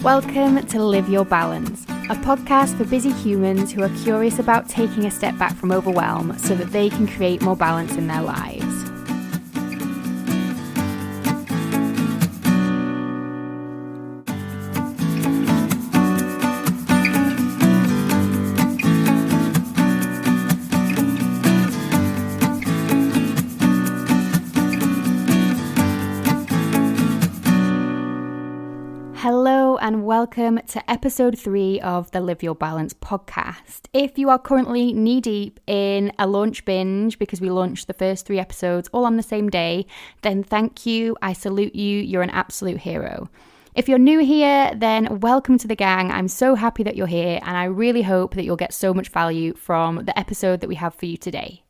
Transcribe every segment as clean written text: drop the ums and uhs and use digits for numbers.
Welcome to Live Your Balance, a podcast for busy humans who are curious about taking a step back from overwhelm so that they can create more balance in their lives. Hello and welcome to episode 3 of the Live Your Balance podcast. If you are currently knee-deep in a launch binge because we launched the first 3 episodes all on the same day, then thank you, I salute you, you're an absolute hero. If you're new here, then welcome to the gang. I'm so happy that you're here and I really hope that you'll get so much value from the episode that we have for you today.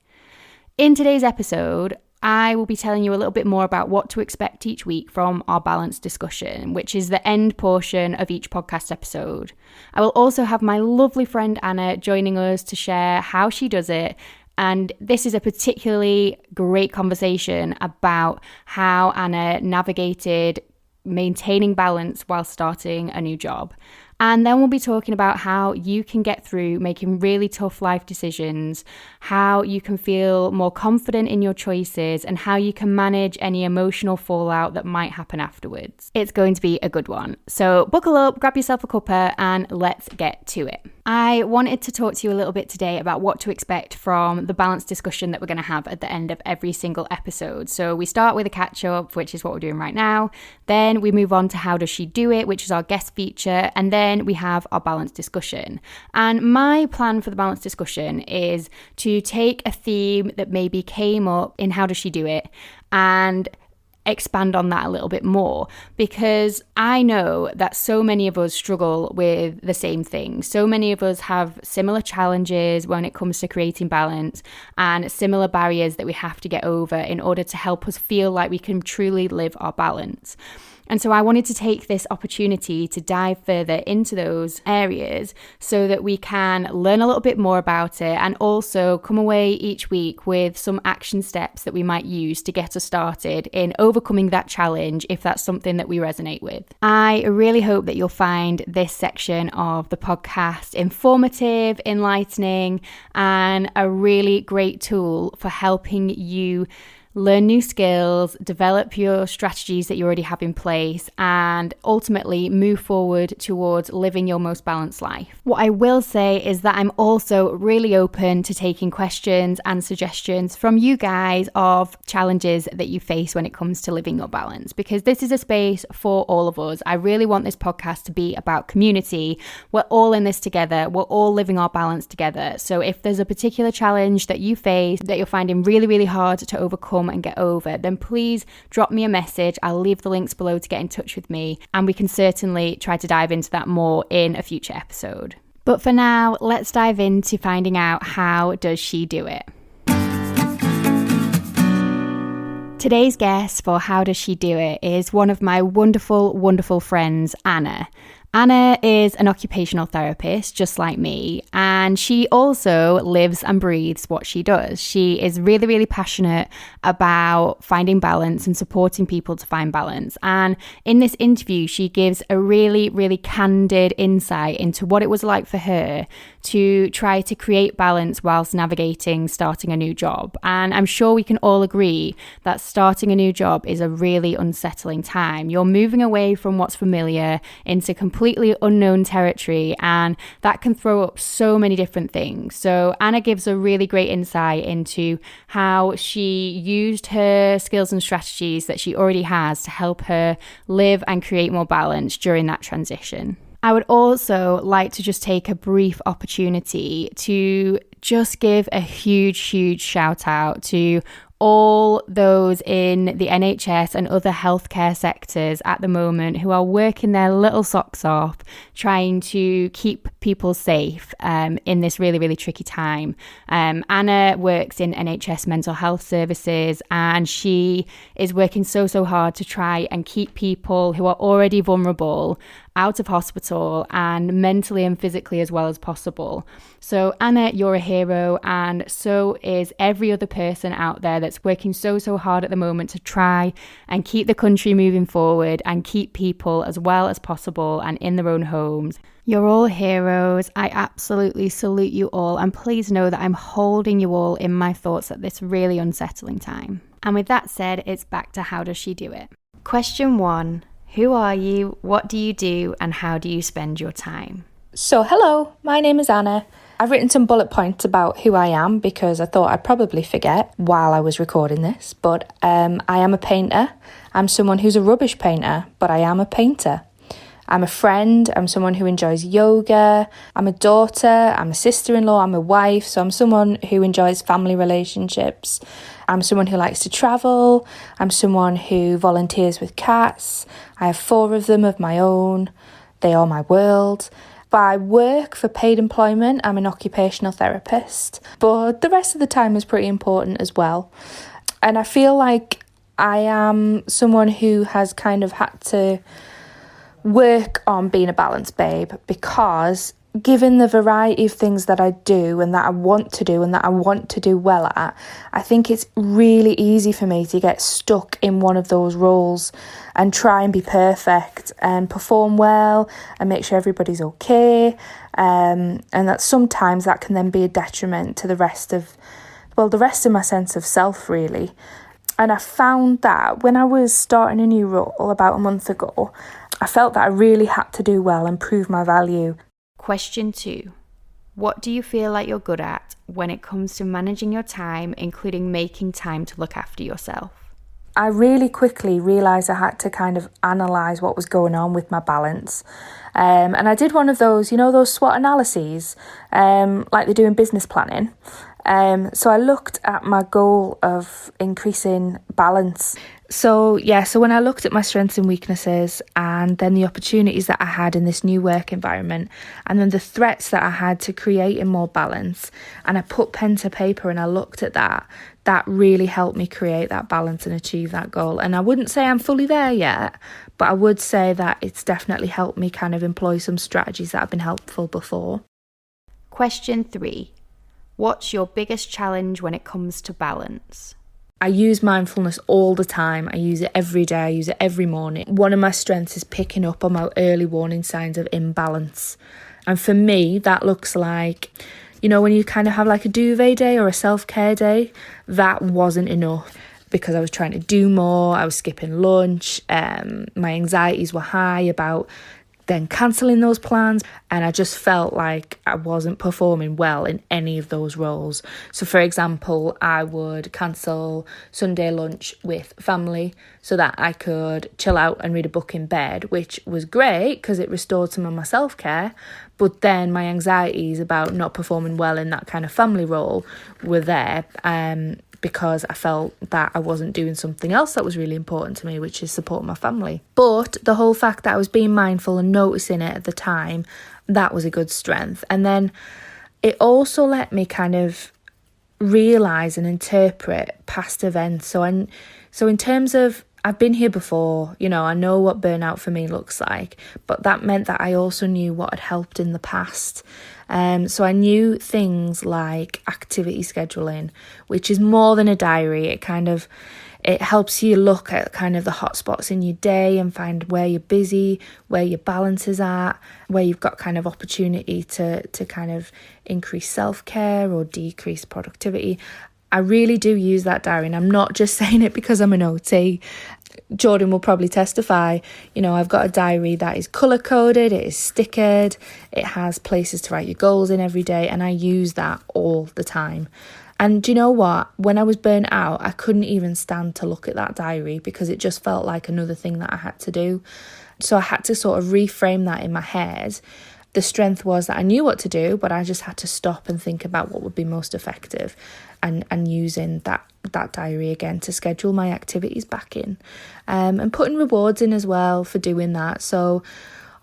In today's episode, I will be telling you a little bit more about what to expect each week from our balance discussion, which is the end portion of each podcast episode. I will also have my lovely friend Anna joining us to share how she does it. And this is a particularly great conversation about how Anna navigated maintaining balance while starting a new job. And then we'll be talking about how you can get through making really tough life decisions, how you can feel more confident in your choices, and how you can manage any emotional fallout that might happen afterwards. It's going to be a good one. So buckle up, grab yourself a cuppa, and let's get to it. I wanted to talk to you a little bit today about what to expect from the balance discussion that we're going to have at the end of every single episode. So we start with a catch-up, which is what we're doing right now. Then we move on to how does she do it, which is our guest feature. And then we have our balance discussion. And my plan for the balance discussion is to take a theme that maybe came up in how does she do it and expand on that a little bit more, because I know that so many of us struggle with the same thing. So many of us have similar challenges when it comes to creating balance and similar barriers that we have to get over in order to help us feel like we can truly live our balance. And so I wanted to take this opportunity to dive further into those areas so that we can learn a little bit more about it and also come away each week with some action steps that we might use to get us started in overcoming that challenge if that's something that we resonate with. I really hope that you'll find this section of the podcast informative, enlightening, and a really great tool for helping you learn new skills, develop your strategies that you already have in place, and ultimately move forward towards living your most balanced life. What I will say is that I'm also really open to taking questions and suggestions from you guys of challenges that you face when it comes to living your balance, because this is a space for all of us. I really want this podcast to be about community. We're all in this together. We're all living our balance together. So if there's a particular challenge that you face that you're finding really, really hard to overcome and get over, then please drop me a message. I'll leave the links below to get in touch with me, and we can certainly try to dive into that more in a future episode. But for now, let's dive into finding out how does she do it. Today's guest for How Does She Do It is one of my wonderful, wonderful friends, Anna. Anna is an occupational therapist, just like me, and she also lives and breathes what she does. She is really, really passionate about finding balance and supporting people to find balance. And in this interview, she gives a really, really candid insight into what it was like for her to try to create balance whilst navigating starting a new job. And I'm sure we can all agree that starting a new job is a really unsettling time. You're moving away from what's familiar into completely unknown territory, and that can throw up so many different things. So Anna gives a really great insight into how she used her skills and strategies that she already has to help her live and create more balance during that transition. I would also like to just take a brief opportunity to just give a huge, huge shout out to all those in the NHS and other healthcare sectors at the moment who are working their little socks off trying to keep people safe in this really, really tricky time. Anna works in NHS mental health services, and she is working so hard to try and keep people who are already vulnerable out of hospital and mentally and physically as well as possible. So Anna, you're a hero, and so is every other person out there that's working so hard at the moment to try and keep the country moving forward and keep people as well as possible and in their own homes. You're all heroes. I absolutely salute you all, and please know that I'm holding you all in my thoughts at this really unsettling time. And with that said, it's back to how does she do it? Question 1. Who are you? What do you do? And how do you spend your time? So hello, my name is Anna. I've written some bullet points about who I am because I thought I'd probably forget while I was recording this. But I am a painter. I'm someone who's a rubbish painter, but I am a painter. I'm a friend. I'm someone who enjoys yoga. I'm a daughter. I'm a sister-in-law. I'm a wife. So I'm someone who enjoys family relationships. I'm someone who likes to travel. I'm someone who volunteers with cats. I have 4 of them of my own. They are my world. I work for paid employment. I'm an occupational therapist. But the rest of the time is pretty important as well. And I feel like I am someone who has kind of had to work on being a balanced babe, because given the variety of things that I do and that I want to do and that I want to do well at, I think it's really easy for me to get stuck in one of those roles and try and be perfect and perform well and make sure everybody's okay. And that sometimes that can then be a detriment to the rest of my sense of self, really. And I found that when I was starting a new role about a month ago, I felt that I really had to do well and prove my value. Question 2. What do you feel like you're good at when it comes to managing your time, including making time to look after yourself? I really quickly realised I had to kind of analyse what was going on with my balance. And I did one of those, those SWOT analyses, like they do in business planning. So I looked at my goal of increasing balance. So when I looked at my strengths and weaknesses, and then the opportunities that I had in this new work environment, and then the threats that I had to creating more balance, and I put pen to paper and I looked at that really helped me create that balance and achieve that goal. And I wouldn't say I'm fully there yet, but I would say that it's definitely helped me kind of employ some strategies that have been helpful before. Question 3. What's your biggest challenge when it comes to balance? I use mindfulness all the time. I use it every day. I use it every morning. One of my strengths is picking up on my early warning signs of imbalance. And for me, that looks like, when you kind of have like a duvet day or a self-care day, that wasn't enough because I was trying to do more. I was skipping lunch. My anxieties were high about then cancelling those plans, and I just felt like I wasn't performing well in any of those roles. So for example, I would cancel Sunday lunch with family so that I could chill out and read a book in bed, which was great because it restored some of my self-care, but then my anxieties about not performing well in that kind of family role were there, because I felt that I wasn't doing something else that was really important to me, which is supporting my family. But the whole fact that I was being mindful and noticing it at the time, that was a good strength. And then it also let me kind of realise and interpret past events. So in terms of, I've been here before, I know what burnout for me looks like, but that meant that I also knew what had helped in the past. So I knew things like activity scheduling, which is more than a diary. It helps you look at kind of the hot spots in your day and find where you're busy, where your balance is at, where you've got kind of opportunity to kind of increase self-care or decrease productivity. I really do use that diary, and I'm not just saying it because I'm an OT. Jordan will probably testify, I've got a diary that is colour-coded, it is stickered, it has places to write your goals in every day, and I use that all the time. And do you know what? When I was burnt out, I couldn't even stand to look at that diary because it just felt like another thing that I had to do. So I had to sort of reframe that in my head. The strength was that I knew what to do, but I just had to stop and think about what would be most effective, and using that diary again to schedule my activities back in, and putting rewards in as well for doing that. So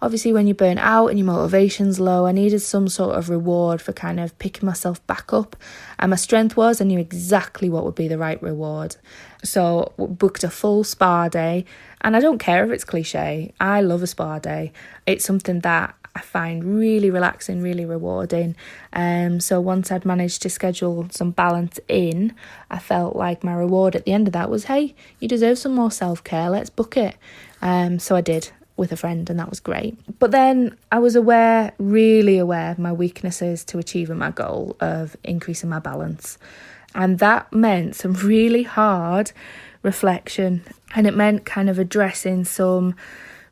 obviously when you burn out and your motivation's low, I needed some sort of reward for kind of picking myself back up. And my strength was I knew exactly what would be the right reward. So booked a full spa day And I don't care if it's cliche. I love a spa day. It's something that I find really relaxing, really rewarding. So once I'd managed to schedule some balance in, I felt like my reward at the end of that was, hey, you deserve some more self-care, let's book it. So I did with a friend, and that was great. But then I was really aware of my weaknesses to achieving my goal of increasing my balance. And that meant some really hard reflection, and it meant kind of addressing some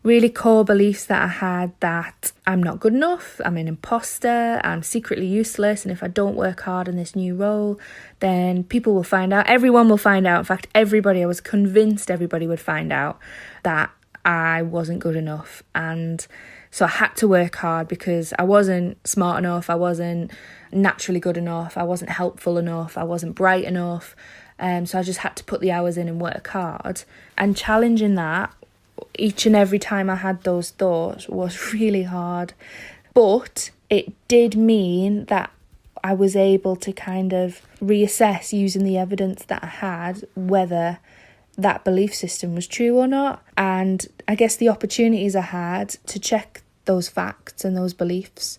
really core beliefs that I had, that I'm not good enough, I'm an imposter, I'm secretly useless, and if I don't work hard in this new role, then people will find out, everyone will find out. In fact, I was convinced everybody would find out that I wasn't good enough. And so I had to work hard because I wasn't smart enough, I wasn't naturally good enough, I wasn't helpful enough, I wasn't bright enough. So I just had to put the hours in and work hard. And challenging that each and every time I had those thoughts was really hard. But it did mean that I was able to kind of reassess, using the evidence that I had, whether that belief system was true or not. And I guess the opportunities I had to check those facts and those beliefs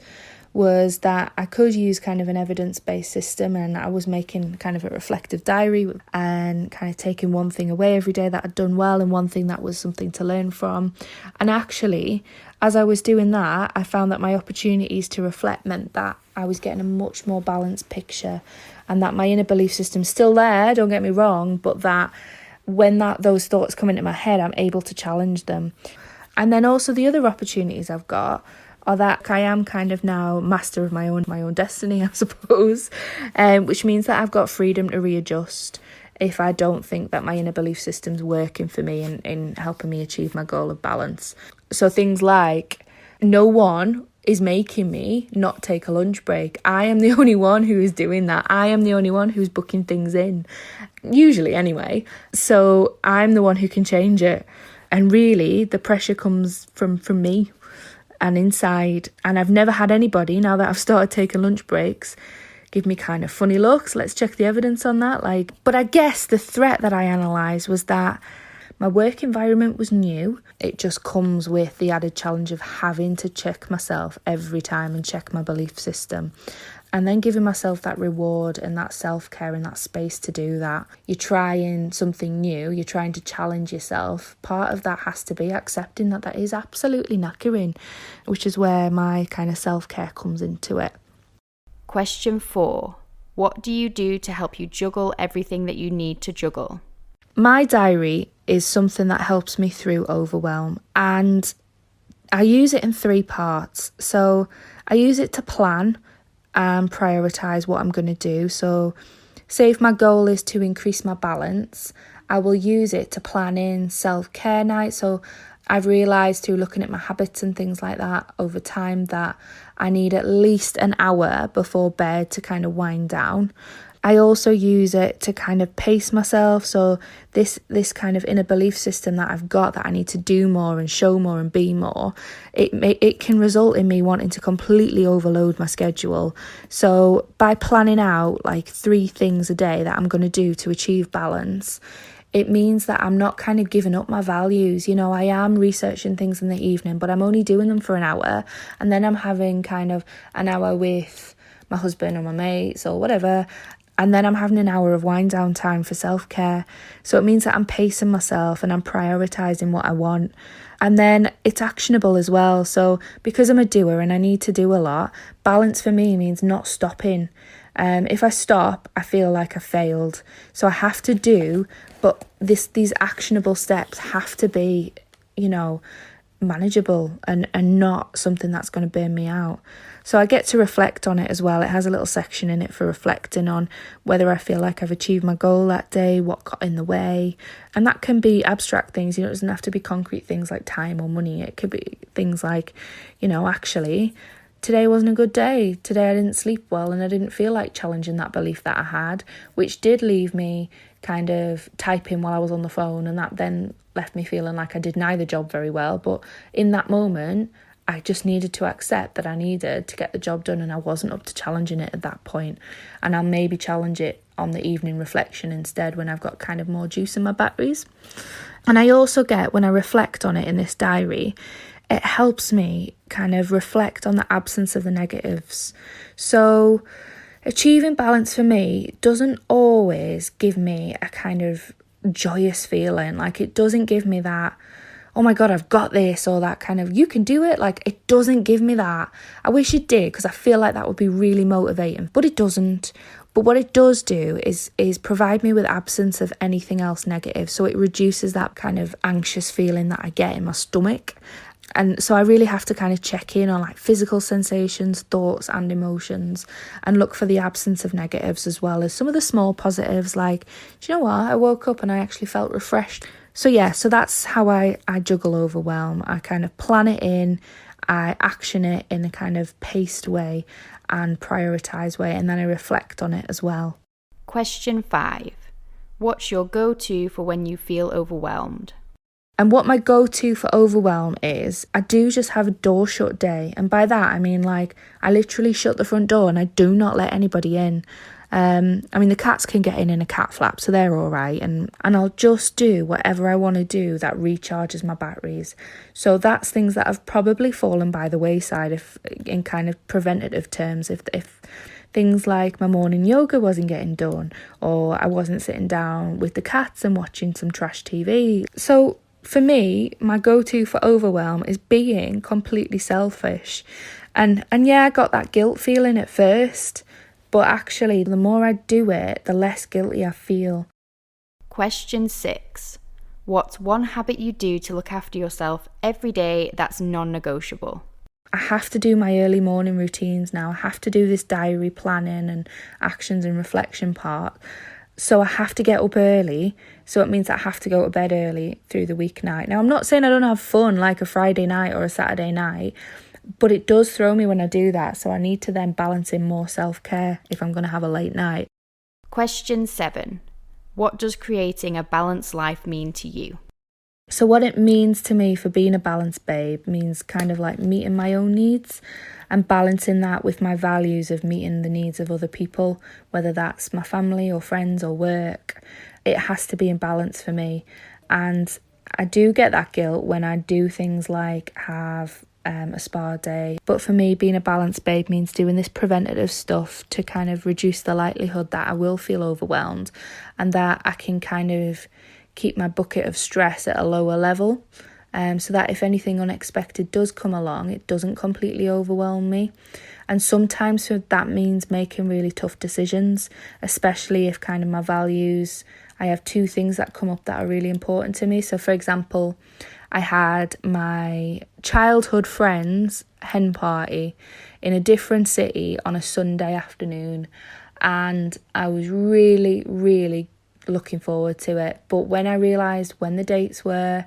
was that I could use kind of an evidence-based system, and I was making kind of a reflective diary and kind of taking one thing away every day that I'd done well and one thing that was something to learn from. And actually, as I was doing that, I found that my opportunities to reflect meant that I was getting a much more balanced picture, and that my inner belief system's still there, don't get me wrong, but that when those thoughts come into my head, I'm able to challenge them. And then also the other opportunities I've got are that I am kind of now master of my own destiny, I suppose, which means that I've got freedom to readjust if I don't think that my inner belief system's working for me in helping me achieve my goal of balance. So things like, no one is making me not take a lunch break. I am the only one who is doing that. I am the only one who's booking things in, usually anyway. So I'm the one who can change it. And really, the pressure comes from me and inside. And I've never had anybody, now that I've started taking lunch breaks, give me kind of funny looks. Let's check the evidence on that. But I guess the threat that I analysed was that my work environment was new. It just comes with the added challenge of having to check myself every time and check my belief system. And then giving myself that reward and that self-care and that space to do that. You're trying something new, you're trying to challenge yourself. Part of that has to be accepting that is absolutely knackering, which is where my kind of self-care comes into it. Question 4. What do you do to help you juggle everything that you need to juggle? My diary is something that helps me through overwhelm, and I use it in 3 parts. So I use it to plan and prioritise what I'm going to do. So say if my goal is to increase my balance, I will use it to plan in self-care nights. So I've realised through looking at my habits and things like that over time that I need at least an hour before bed to kind of wind down. I also use it to kind of pace myself. So this kind of inner belief system that I've got, that I need to do more and show more and be more, it can result in me wanting to completely overload my schedule. So by planning out 3 things a day that I'm going to do to achieve balance, it means that I'm not kind of giving up my values. I am researching things in the evening, but I'm only doing them for an hour, and then I'm having kind of an hour with my husband or my mates or whatever, and then I'm having an hour of wind down time for self-care. So it means that I'm pacing myself and I'm prioritising what I want. And then it's actionable as well. So because I'm a doer and I need to do a lot, balance for me means not stopping. If I stop, I feel like I failed. So I have to do, but these actionable steps have to be, manageable and not something that's going to burn me out. So I get to reflect on it as well. It has a little section in it for reflecting on whether I feel like I've achieved my goal that day, what got in the way. And that can be abstract things, it doesn't have to be concrete things like time or money. It could be things like, actually, today wasn't a good day. Today I didn't sleep well and I didn't feel like challenging that belief that I had, which did leave me kind of typing while I was on the phone, and that then left me feeling like I did neither job very well. But in that moment, I just needed to accept that I needed to get the job done, and I wasn't up to challenging it at that point. And I'll maybe challenge it on the evening reflection instead when I've got kind of more juice in my batteries. And I also get, when I reflect on it in this diary, it helps me kind of reflect on the absence of the negatives. So achieving balance for me doesn't always give me a kind of joyous feeling. Like, it doesn't give me that, oh my God, I've got this, or that kind of, you can do it. Like, it doesn't give me that. I wish it did, because I feel like that would be really motivating, but it doesn't. But what it does do is provide me with absence of anything else negative. So it reduces that kind of anxious feeling that I get in my stomach. And so I really have to kind of check in on like physical sensations, thoughts and emotions, and look for the absence of negatives as well as some of the small positives, like, do you know what? I woke up and I actually felt refreshed. So yeah, so that's how I juggle overwhelm. I kind of plan it in, I action it in a kind of paced way and prioritise way, and then I reflect on it as well. Question 5. What's your go-to for when you feel overwhelmed? And what my go-to for overwhelm is, I do just have a door shut day. And by that, I mean, like, I literally shut the front door and I do not let anybody in. I mean, the cats can get in a cat flap, so they're all right. And I'll just do whatever I want to do that recharges my batteries. So that's things that have probably fallen by the wayside if in kind of preventative terms. If things like my morning yoga wasn't getting done, or I wasn't sitting down with the cats and watching some trash TV. So for me, my go-to for overwhelm is being completely selfish. And yeah, I got that guilt feeling at first, but actually the more I do it, the less guilty I feel. Question 6. What's one habit you do to look after yourself every day that's non-negotiable? I have to do my early morning routines now. I have to do this diary planning and actions and reflection part. So I have to get up early. So it means I have to go to bed early through the weeknight. Now, I'm not saying I don't have fun like a Friday night or a Saturday night, but it does throw me when I do that. So I need to then balance in more self-care if I'm going to have a late night. Question 7. What does creating a balanced life mean to you? So what it means to me for being a balanced babe means kind of like meeting my own needs and balancing that with my values of meeting the needs of other people, whether that's my family or friends or work. It has to be in balance for me. And I do get that guilt when I do things like have a spa day. But for me, being a balanced babe means doing this preventative stuff to kind of reduce the likelihood that I will feel overwhelmed, and that I can kind of keep my bucket of stress at a lower level, so that if anything unexpected does come along, it doesn't completely overwhelm me. And sometimes that means making really tough decisions, especially if kind of my values, I have 2 things that come up that are really important to me. So for example, I had my childhood friend's hen party in a different city on a Sunday afternoon, and I was really, really looking forward to it. But when I realised when the dates were,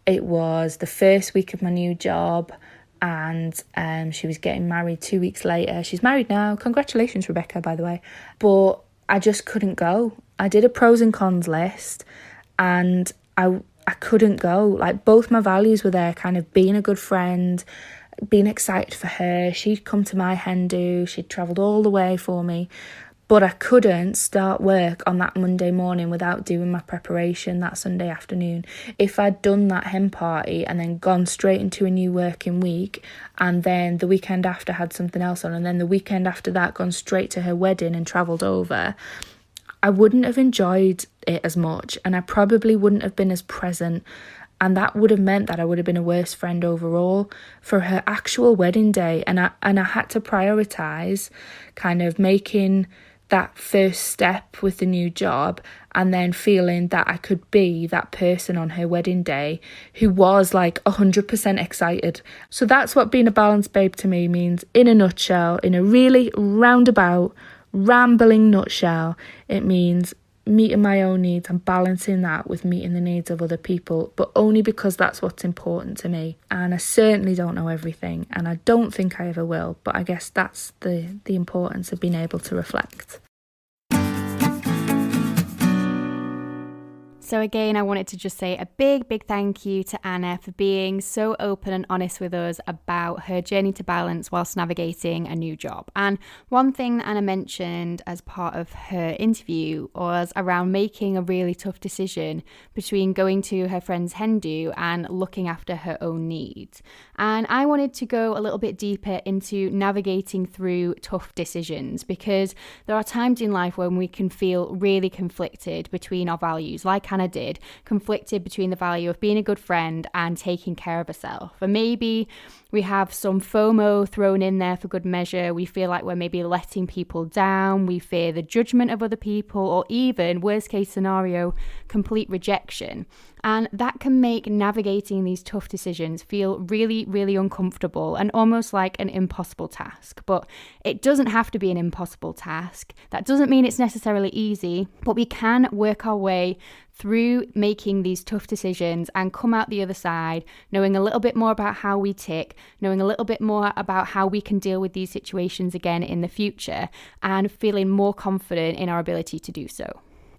it was the first week of my new job, and she was getting married 2 weeks later. She's married now. Congratulations, Rebecca, by the way. But I just couldn't go. I did a pros and cons list, and I couldn't go. Like, both my values were there, kind of being a good friend, being excited for her. She'd come to my hen do. She'd travelled all the way for me. But I couldn't start work on that Monday morning without doing my preparation that Sunday afternoon. If I'd done that hen party and then gone straight into a new working week, and then the weekend after had something else on, and then the weekend after that gone straight to her wedding and travelled over, I wouldn't have enjoyed it as much, and I probably wouldn't have been as present. And that would have meant that I would have been a worse friend overall for her actual wedding day. And I had to prioritise kind of making that first step with the new job, and then feeling that I could be that person on her wedding day who was like 100% excited. So that's what being a balanced babe to me means in a nutshell, in a really roundabout, rambling nutshell. It means meeting my own needs and balancing that with meeting the needs of other people, but only because that's what's important to me. And I certainly don't know everything, and I don't think I ever will, but I guess that's the importance of being able to reflect. So again, I wanted to just say a big thank you to Anna for being so open and honest with us about her journey to balance whilst navigating a new job. And one thing that Anna mentioned as part of her interview was around making a really tough decision between going to her friend's hen do and looking after her own needs. And I wanted to go a little bit deeper into navigating through tough decisions, because there are times in life when we can feel really conflicted between our values, like Anna did, conflicted between the value of being a good friend and taking care of herself. And maybe we have some FOMO thrown in there for good measure. We feel like we're maybe letting people down. We fear the judgment of other people, or even, worst case scenario, complete rejection. And that can make navigating these tough decisions feel really uncomfortable and almost like an impossible task. But it doesn't have to be an impossible task. That doesn't mean it's necessarily easy, but we can work our way through making these tough decisions and come out the other side knowing a little bit more about how we tick, knowing a little bit more about how we can deal with these situations again in the future, and feeling more confident in our ability to do so.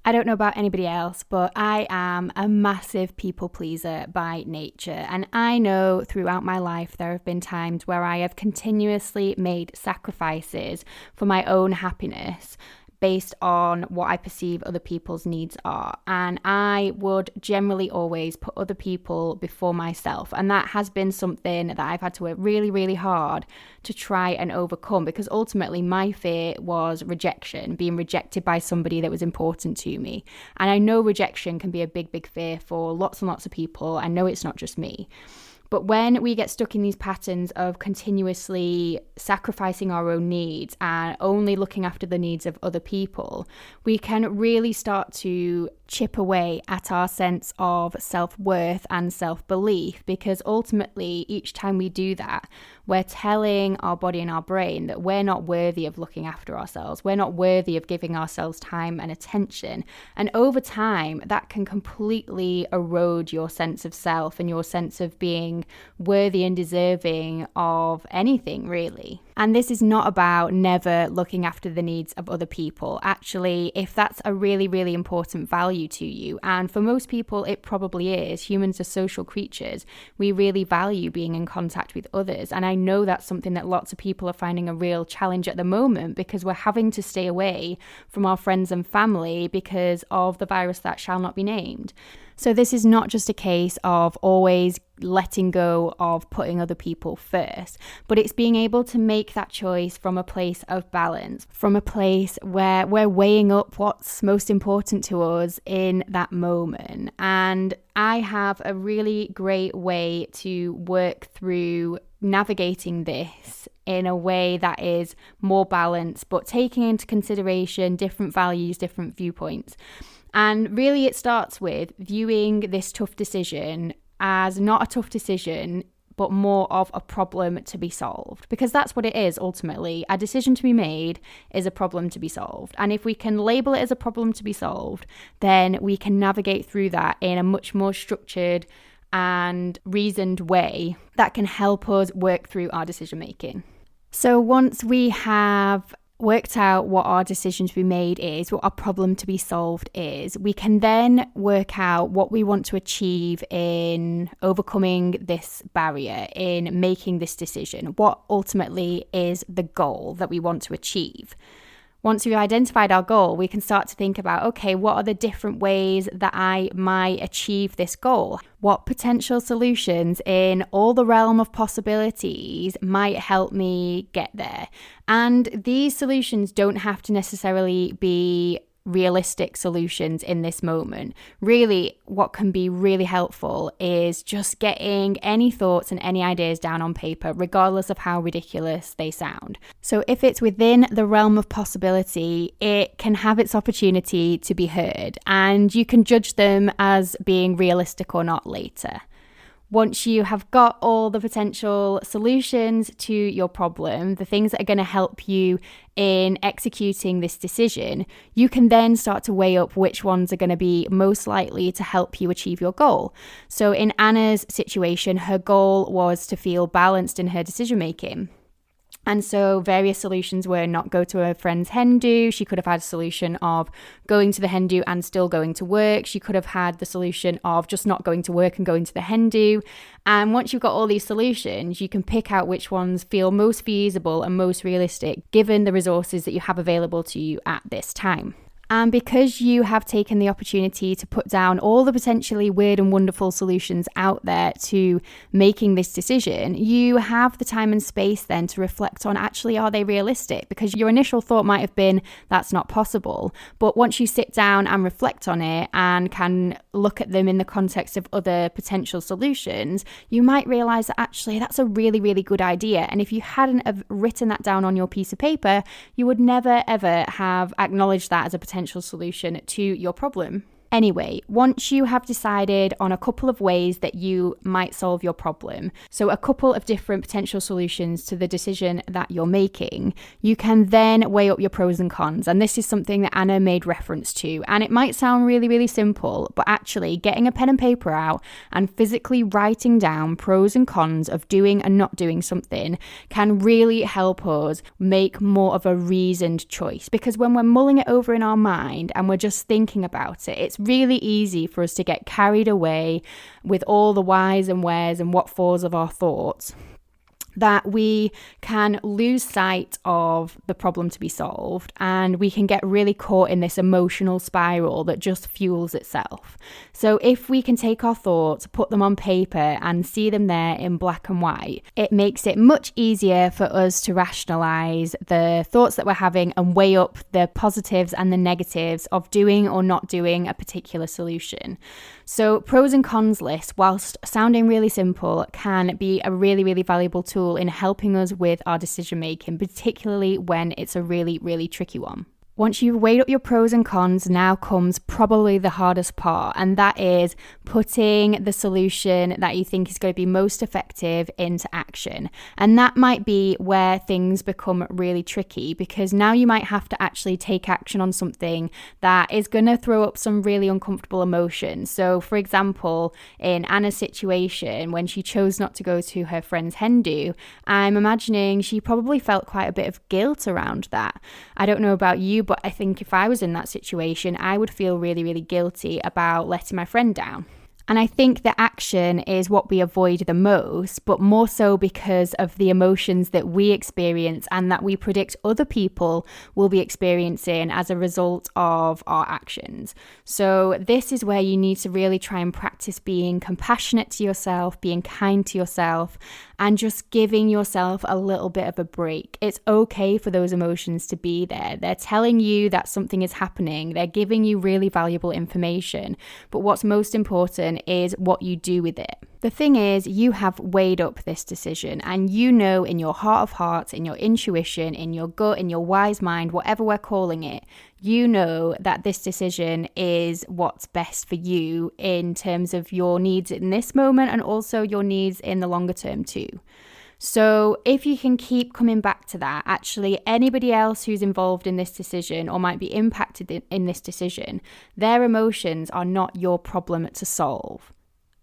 I don't know about anybody else, but I am a massive people pleaser by nature. And I know throughout my life there have been times where I have continuously made sacrifices for my own happiness based on what I perceive other people's needs are. And I would generally always put other people before myself. And that has been something that I've had to work really hard to try and overcome, because ultimately my fear was rejection, being rejected by somebody that was important to me. And I know rejection can be a big fear for lots and lots of people. I know it's not just me. But when we get stuck in these patterns of continuously sacrificing our own needs and only looking after the needs of other people, we can really start to chip away at our sense of self-worth and self-belief, because ultimately each time we do that, we're telling our body and our brain that we're not worthy of looking after ourselves. We're not worthy of giving ourselves time and attention. And over time, that can completely erode your sense of self and your sense of being worthy and deserving of anything, really. And this is not about never looking after the needs of other people. Actually, if that's a really important value to you, and for most people it probably is, humans are social creatures. We really value being in contact with others. And I know that's something that lots of people are finding a real challenge at the moment, because we're having to stay away from our friends and family because of the virus that shall not be named. So this is not just a case of always letting go of putting other people first, but it's being able to make that choice from a place of balance, from a place where we're weighing up what's most important to us in that moment. And I have a really great way to work through navigating this in a way that is more balanced, but taking into consideration different values, different viewpoints. And really it starts with viewing this tough decision as not a tough decision, but more of a problem to be solved. Because that's what it is ultimately. A decision to be made is a problem to be solved. And if we can label it as a problem to be solved, then we can navigate through that in a much more structured and reasoned way that can help us work through our decision making. So once we have worked out what our decision to be made is, what our problem to be solved is, we can then work out what we want to achieve in overcoming this barrier, in making this decision. What ultimately is the goal that we want to achieve? Once we've identified our goal, we can start to think about, okay, what are the different ways that I might achieve this goal? What potential solutions in all the realm of possibilities might help me get there? And these solutions don't have to necessarily be realistic solutions in this moment. Really, what can be really helpful is just getting any thoughts and any ideas down on paper, regardless of how ridiculous they sound. So if it's within the realm of possibility, it can have its opportunity to be heard, and you can judge them as being realistic or not later. Once you have got all the potential solutions to your problem, the things that are going to help you in executing this decision, you can then start to weigh up which ones are going to be most likely to help you achieve your goal. So in Anna's situation, her goal was to feel balanced in her decision making. And so various solutions were not go to her friend's hen do. She could have had a solution of going to the hen do and still going to work. She could have had the solution of just not going to work and going to the hen do. And once you've got all these solutions, you can pick out which ones feel most feasible and most realistic given the resources that you have available to you at this time. And because you have taken the opportunity to put down all the potentially weird and wonderful solutions out there to making this decision, you have the time and space then to reflect on, actually, are they realistic? Because your initial thought might have been, that's not possible. But once you sit down and reflect on it and can look at them in the context of other potential solutions, you might realize that actually that's a really, really good idea. And if you hadn't have written that down on your piece of paper, you would never, ever have acknowledged that as a potential solution to your problem. Anyway, once you have decided on a couple of ways that you might solve your problem, so a couple of different potential solutions to the decision that you're making, you can then weigh up your pros and cons. And this is something that Anna made reference to. And it might sound really, really simple, but actually getting a pen and paper out and physically writing down pros and cons of doing and not doing something can really help us make more of a reasoned choice. Because when we're mulling it over in our mind and we're just thinking about it, it's really easy for us to get carried away with all the whys and wheres and what fors of our thoughts, that we can lose sight of the problem to be solved, and we can get really caught in this emotional spiral that just fuels itself. So if we can take our thoughts, put them on paper and see them there in black and white, it makes it much easier for us to rationalize the thoughts that we're having and weigh up the positives and the negatives of doing or not doing a particular solution. So pros and cons list, whilst sounding really simple, can be a really, really valuable tool in helping us with our decision making, particularly when it's a really, really tricky one. Once you've weighed up your pros and cons, now comes probably the hardest part, and that is putting the solution that you think is going to be most effective into action. And that might be where things become really tricky, because now you might have to actually take action on something that is going to throw up some really uncomfortable emotions. So, for example, in Anna's situation, when she chose not to go to her friend's hen do, I'm imagining she probably felt quite a bit of guilt around that. I don't know about you, but I think if I was in that situation, I would feel really, really guilty about letting my friend down. And I think the action is what we avoid the most, but more so because of the emotions that we experience and that we predict other people will be experiencing as a result of our actions. So this is where you need to really try and practice being compassionate to yourself, being kind to yourself, and just giving yourself a little bit of a break. It's okay for those emotions to be there. They're telling you that something is happening. They're giving you really valuable information. But what's most important is what you do with it. The thing is, you have weighed up this decision, and you know in your heart of hearts, in your intuition, in your gut, in your wise mind, whatever we're calling it, you know that this decision is what's best for you in terms of your needs in this moment and also your needs in the longer term too. So if you can keep coming back to that, actually anybody else who's involved in this decision or might be impacted in this decision, their emotions are not your problem to solve.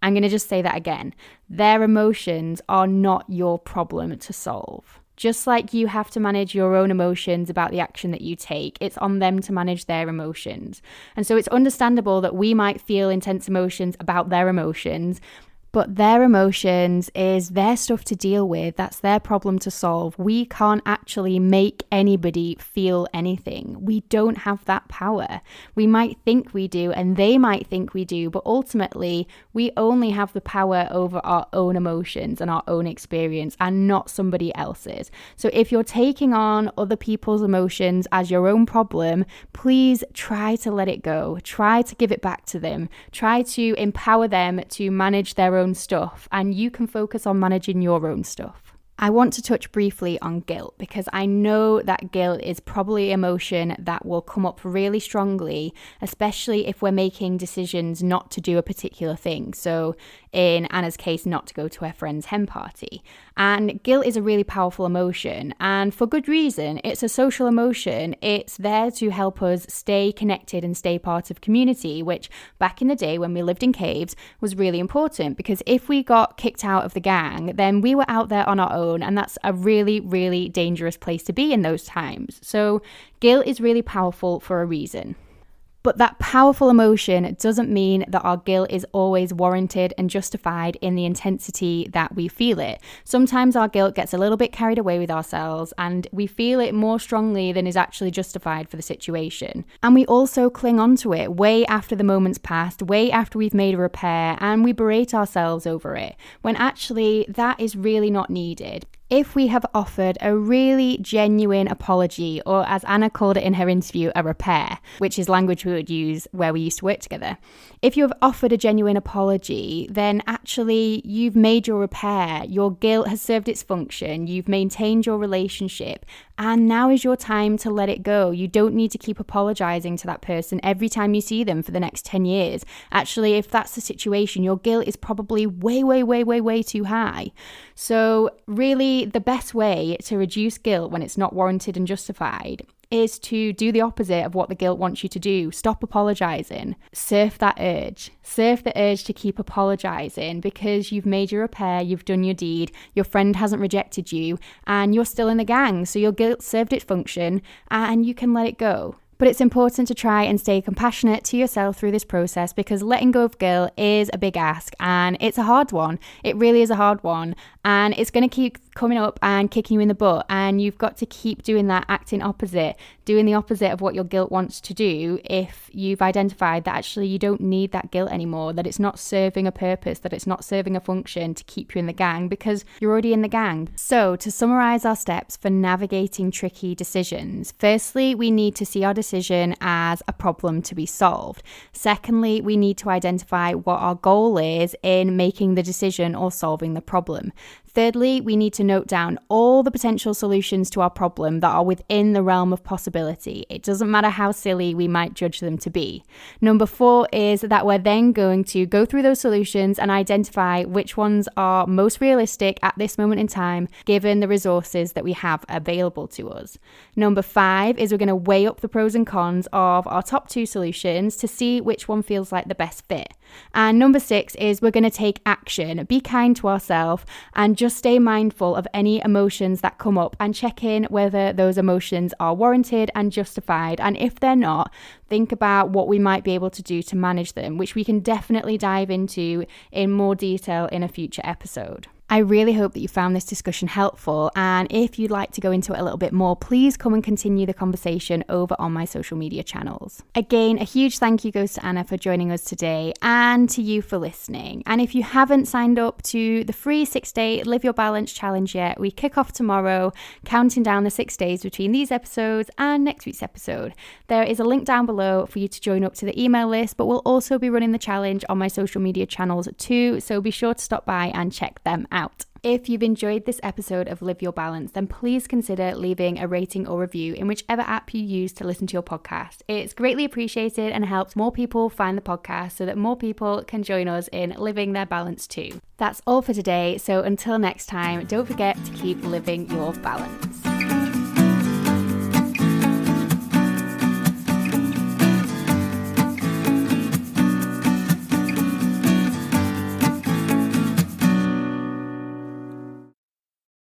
I'm going to just say that again. Their emotions are not your problem to solve. Just like you have to manage your own emotions about the action that you take, it's on them to manage their emotions. And so it's understandable that we might feel intense emotions about their emotions, but their emotions is their stuff to deal with. That's their problem to solve. We can't actually make anybody feel anything. We don't have that power. We might think we do, and they might think we do, but ultimately, we only have the power over our own emotions and our own experience and not somebody else's. So if you're taking on other people's emotions as your own problem, please try to let it go. Try to give it back to them. Try to empower them to manage their own stuff, and you can focus on managing your own stuff. I want to touch briefly on guilt, because I know that guilt is probably an emotion that will come up really strongly, especially if we're making decisions not to do a particular thing. So in Anna's case, not to go to her friend's hen party. And guilt is a really powerful emotion, and for good reason. It's a social emotion. It's there to help us stay connected and stay part of community, which back in the day when we lived in caves was really important, because if we got kicked out of the gang, then we were out there on our own. alone, and that's a really, really dangerous place to be in those times. So guilt is really powerful for a reason. But that powerful emotion doesn't mean that our guilt is always warranted and justified in the intensity that we feel it. Sometimes our guilt gets a little bit carried away with ourselves and we feel it more strongly than is actually justified for the situation. And we also cling on to it way after the moment's passed, way after we've made a repair, and we berate ourselves over it, when actually that is really not needed. If we have offered a really genuine apology, or as Anna called it in her interview, a repair, which is language we would use where we used to work together. If you have offered a genuine apology, then actually you've made your repair. Your guilt has served its function. You've maintained your relationship. And now is your time to let it go. You don't need to keep apologizing to that person every time you see them for the next 10 years. Actually, if that's the situation, your guilt is probably way too high. So really, the best way to reduce guilt when it's not warranted and justified is to do the opposite of what the guilt wants you to do. Stop apologizing. Surf that urge. Surf the urge to keep apologizing because you've made your repair, you've done your deed, your friend hasn't rejected you, and you're still in the gang. So your guilt served its function and you can let it go. But it's important to try and stay compassionate to yourself through this process, because letting go of guilt is a big ask and it's a hard one. It really is a hard one, and it's going to keep coming up and kicking you in the butt, and you've got to keep doing that, acting opposite, doing the opposite of what your guilt wants to do if you've identified that actually you don't need that guilt anymore, that it's not serving a purpose, that it's not serving a function to keep you in the gang because you're already in the gang. So to summarize our steps for navigating tricky decisions, firstly, we need to see our decision as a problem to be solved. Secondly, we need to identify what our goal is in making the decision or solving the problem. Thirdly, we need to note down all the potential solutions to our problem that are within the realm of possibility. It doesn't matter how silly we might judge them to be. Number 4 is that we're then going to go through those solutions and identify which ones are most realistic at this moment in time, given the resources that we have available to us. Number 5 is we're going to weigh up the pros and cons of our top 2 solutions to see which one feels like the best fit. And number 6 is we're going to take action, be kind to ourselves, and just stay mindful of any emotions that come up and check in whether those emotions are warranted and justified. And if they're not, think about what we might be able to do to manage them, which we can definitely dive into in more detail in a future episode. I really hope that you found this discussion helpful, and if you'd like to go into it a little bit more, please come and continue the conversation over on my social media channels. Again, a huge thank you goes to Anna for joining us today and to you for listening. And if you haven't signed up to the free 6-day Live Your Balance challenge yet, we kick off tomorrow, counting down the 6 days between these episodes and next week's episode. There is a link down below for you to join up to the email list, but we'll also be running the challenge on my social media channels too, so be sure to stop by and check them out. If you've enjoyed this episode of Live Your Balance, then please consider leaving a rating or review in whichever app you use to listen to your podcast. It's greatly appreciated and helps more people find the podcast so that more people can join us in living their balance too. That's all for today, so until next time, don't forget to keep living your balance.